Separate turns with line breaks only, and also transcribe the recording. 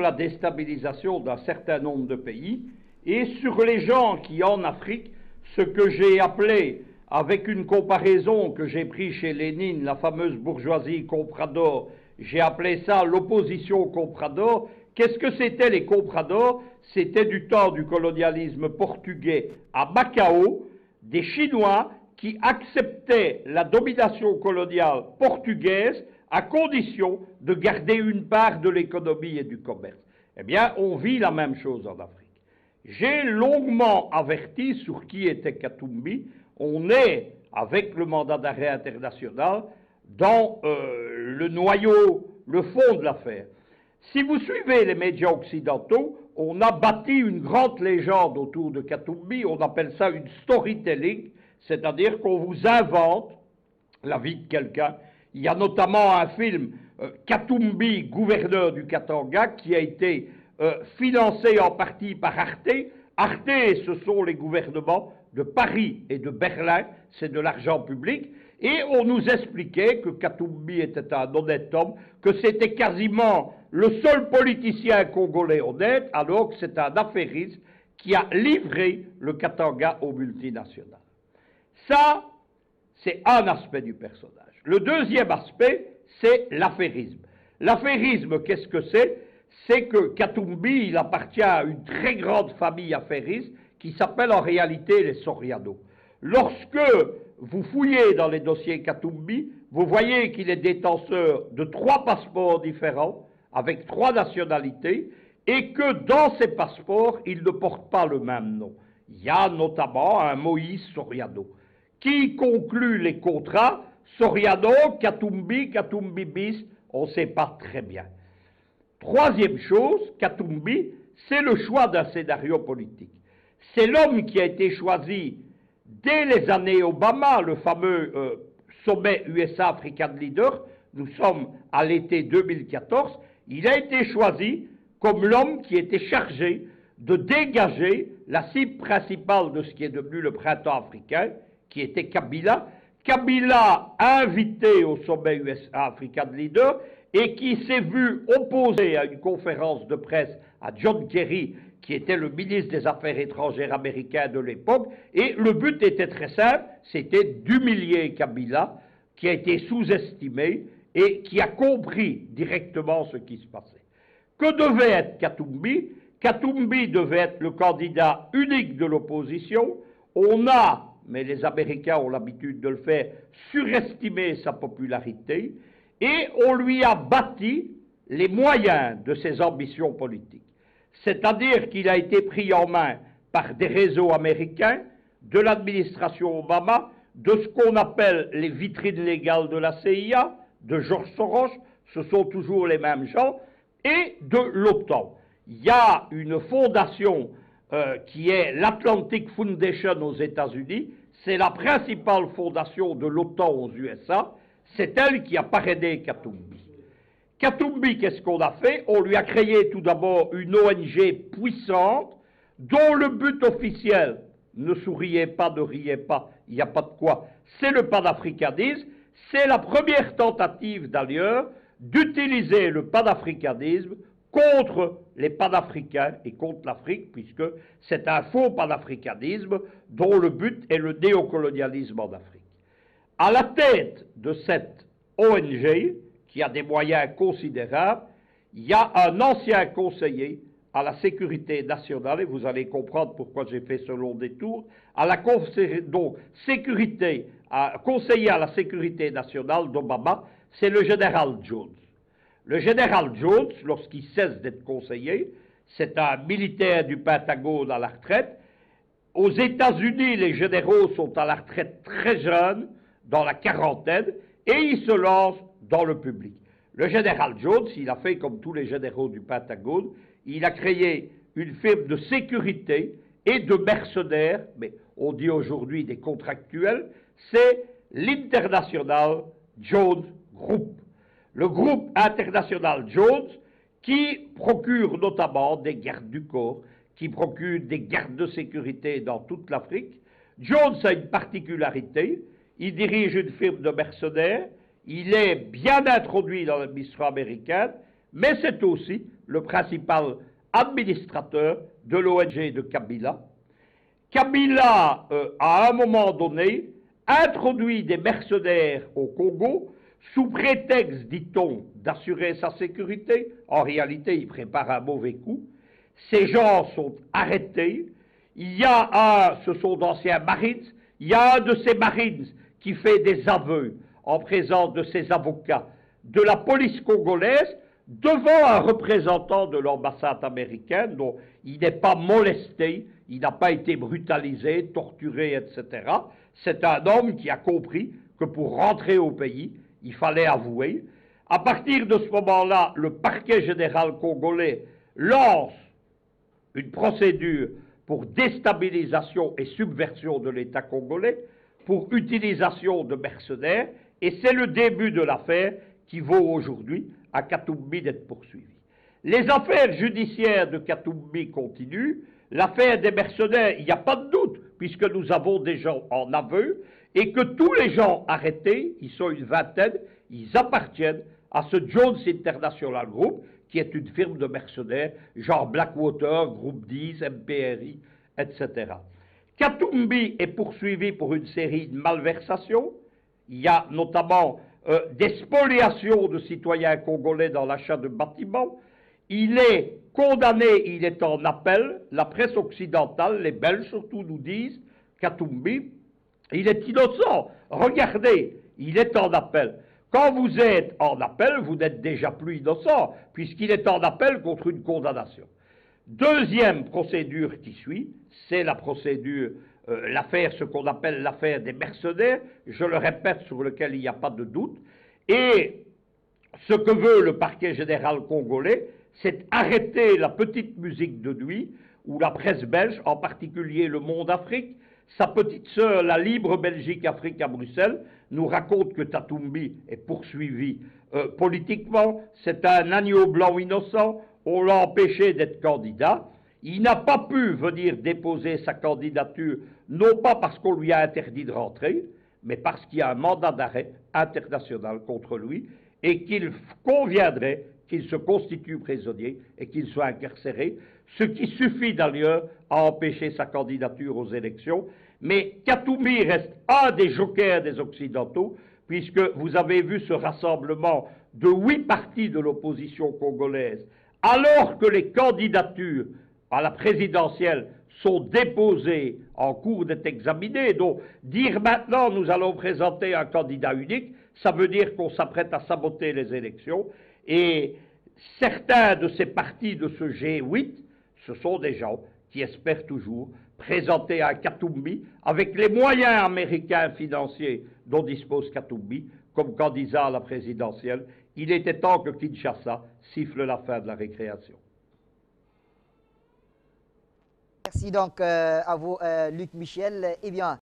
la déstabilisation d'un certain nombre de pays et sur les gens qui, en Afrique, ce que j'ai appelé, avec une comparaison que j'ai prise chez Lénine, la fameuse bourgeoisie comprador, j'ai appelé ça l'opposition comprador. Qu'est-ce que c'était les compradors? C'était du temps du colonialisme portugais à Macao, des Chinois qui acceptaient la domination coloniale portugaise à condition de garder une part de l'économie et du commerce. Eh bien, on vit la même chose en Afrique. J'ai longuement averti sur qui était Katumbi. On est, avec le mandat d'arrêt international, dans le noyau, le fond de l'affaire. Si vous suivez les médias occidentaux, on a bâti une grande légende autour de Katumbi, on appelle ça une storytelling, c'est-à-dire qu'on vous invente la vie de quelqu'un. Il y a notamment un film, Katumbi, gouverneur du Katanga, qui a été financé en partie par Arte. Arte, ce sont les gouvernements de Paris et de Berlin, c'est de l'argent public, et on nous expliquait que Katumbi était un honnête homme, que c'était quasiment le seul politicien congolais honnête, alors que c'est un affairiste qui a livré le Katanga aux multinationales. Ça, c'est un aspect du personnage. Le deuxième aspect, c'est l'affairisme. L'affairisme, qu'est-ce que c'est? C'est que Katumbi, il appartient à une très grande famille affairiste qui s'appelle en réalité les Soriano. Lorsque vous fouillez dans les dossiers Katumbi, vous voyez qu'il est détenteur de 3 passeports différents, avec 3 nationalités, et que dans ces passeports, il ne porte pas le même nom. Il y a notamment un Moïse Soriano, qui conclut les contrats Soriano, Katumbi, Katumbi bis, on ne sait pas très bien. Troisième chose, Katumbi, c'est le choix d'un scénario politique. C'est l'homme qui a été choisi dès les années Obama, le fameux sommet USA-African Leader, nous sommes à l'été 2014, il a été choisi comme l'homme qui était chargé de dégager la cible principale de ce qui est devenu le printemps africain, qui était Kabila. Kabila invité au sommet USA-African Leader et qui s'est vu opposé à une conférence de presse à John Kerry, qui était le ministre des Affaires étrangères américain de l'époque, et le but était très simple, c'était d'humilier Kabila, qui a été sous-estimé et qui a compris directement ce qui se passait. Que devait être Katumbi? Katumbi devait être le candidat unique de l'opposition. On a, mais les Américains ont l'habitude de le faire, surestimé sa popularité, et on lui a bâti les moyens de ses ambitions politiques. C'est-à-dire qu'il a été pris en main par des réseaux américains, de l'administration Obama, de ce qu'on appelle les vitrines légales de la CIA, de George Soros, ce sont toujours les mêmes gens, et de l'OTAN. Il y a une fondation qui est l'Atlantic Foundation aux États-Unis, c'est la principale fondation de l'OTAN aux USA, c'est elle qui a parrainé Katumbi. Katumbi, qu'est-ce qu'on a fait? On lui a créé tout d'abord une ONG puissante dont le but officiel, ne souriez pas, ne riez pas, il n'y a pas de quoi, c'est le panafricanisme. C'est la première tentative d'ailleurs d'utiliser le panafricanisme contre les panafricains et contre l'Afrique, puisque c'est un faux panafricanisme dont le but est le néocolonialisme en Afrique. À la tête de cette ONG, qui a des moyens considérables, il y a un ancien conseiller à la sécurité nationale, et vous allez comprendre pourquoi j'ai fait ce long détour, à la conseiller à la sécurité nationale d'Obama, c'est le général Jones. Le général Jones, lorsqu'il cesse d'être conseiller, c'est un militaire du Pentagone à la retraite. Aux États-Unis, les généraux sont à la retraite très jeunes, dans la quarantaine, et ils se lancent dans le public. Le général Jones, il a fait comme tous les généraux du Pentagone, il a créé une firme de sécurité et de mercenaires, mais on dit aujourd'hui des contractuels, c'est l'International Jones Group. Le groupe international Jones qui procure notamment des gardes du corps, qui procure des gardes de sécurité dans toute l'Afrique. Jones a une particularité, il dirige une firme de mercenaires, il est bien introduit dans l'administration américaine, mais c'est aussi le principal administrateur de l'ONG de Kabila. Kabila, à un moment donné, introduit des mercenaires au Congo sous prétexte, dit-on, d'assurer sa sécurité. En réalité, il prépare un mauvais coup. Ces gens sont arrêtés. Il y a ce sont d'anciens Marines, il y a un de ces Marines qui fait des aveux en présence de ses avocats de la police congolaise devant un représentant de l'ambassade américaine dont il n'est pas molesté, il n'a pas été brutalisé, torturé, etc. C'est un homme qui a compris que pour rentrer au pays, il fallait avouer. À partir de ce moment-là, le parquet général congolais lance une procédure pour déstabilisation et subversion de l'État congolais, pour utilisation de mercenaires, et c'est le début de l'affaire qui vaut aujourd'hui à Katumbi d'être poursuivi. Les affaires judiciaires de Katumbi continuent, l'affaire des mercenaires, il n'y a pas de doute, puisque nous avons des gens en aveu, et que tous les gens arrêtés, ils sont une vingtaine, ils appartiennent à ce Jones International Group, qui est une firme de mercenaires, genre Blackwater, Groupe 10, MPRI, etc. Katumbi est poursuivi pour une série de malversations. Il y a notamment des spoliations de citoyens congolais dans l'achat de bâtiments. Il est condamné, il est en appel. La presse occidentale, les Belges surtout, nous disent Katumbi, il est innocent. Regardez, il est en appel. Quand vous êtes en appel, vous n'êtes déjà plus innocent, puisqu'il est en appel contre une condamnation. Deuxième procédure qui suit, c'est la procédure, l'affaire, ce qu'on appelle l'affaire des mercenaires, je le répète, sur lequel il n'y a pas de doute. Et ce que veut le parquet général congolais, c'est arrêter la petite musique de nuit, où la presse belge, en particulier Le Monde Afrique, sa petite sœur, la Libre Belgique Afrique à Bruxelles, nous raconte que Katumbi est poursuivi politiquement. C'est un agneau blanc innocent. On l'a empêché d'être candidat. Il n'a pas pu venir déposer sa candidature, non pas parce qu'on lui a interdit de rentrer, mais parce qu'il y a un mandat d'arrêt international contre lui et qu'il conviendrait qu'il se constitue prisonnier et qu'il soit incarcéré, ce qui suffit d'ailleurs à empêcher sa candidature aux élections. Mais Katumbi reste un des jokers des Occidentaux, puisque vous avez vu ce rassemblement de 8 partis de l'opposition congolaise, alors que les candidatures à la présidentielle sont déposées, en cours d'être examinées. Donc, dire maintenant nous allons présenter un candidat unique, ça veut dire qu'on s'apprête à saboter les élections. Et certains de ces partis de ce G8, ce sont des gens qui espèrent toujours présenter un Katumbi avec les moyens américains financiers dont dispose Katumbi comme candidat à la présidentielle. Il était temps que Kinshasa siffle la fin de la récréation.
Merci donc à vous, Luc Michel. Eh bien,